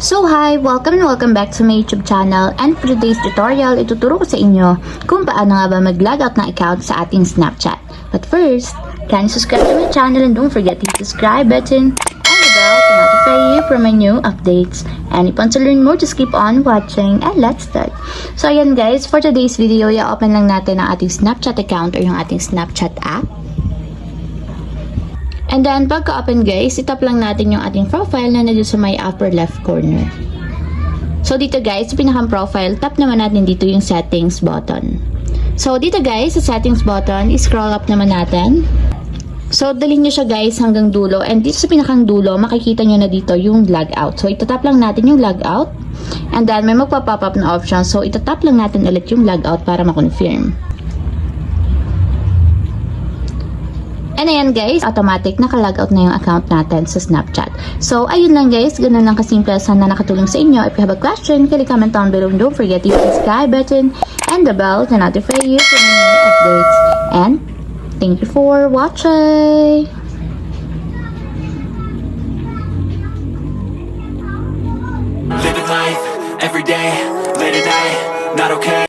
So hi! Welcome and welcome back to my YouTube channel, and for today's tutorial, ituturo ko sa inyo kung paano nga ba mag-log out ng account sa ating Snapchat. But first, can you subscribe to my channel and don't forget to hit the subscribe button and the bell to notify you for my new updates. And if you want to learn more, just keep on watching and let's start. So ayan guys, for today's video, i-open lang natin ang ating Snapchat account or yung ating Snapchat app. And then, pagka-open guys, itap lang natin yung ating profile na nandito sa may upper left corner. So, dito guys, sa pinakang profile, tap naman natin dito yung settings button. So, dito guys, sa settings button, scroll up naman natin. So, dalhin nyo siya guys hanggang dulo. And dito sa pinakang dulo, makikita nyo na dito yung log out. So, itatap lang natin yung log out. And then, may magpa-pop up na option. So, itatap lang natin ulit yung log out para ma-confirm. And ayan guys, automatic naka-logout na yung account natin sa Snapchat. So ayun lang guys, ganun lang kasimple. Sana nakatulong sa inyo. If you have a question, kindly comment down below and don't forget to hit the subscribe button and the bell to notify you for my new updates. And thank you for watching! Living life, every day, late at night, not okay.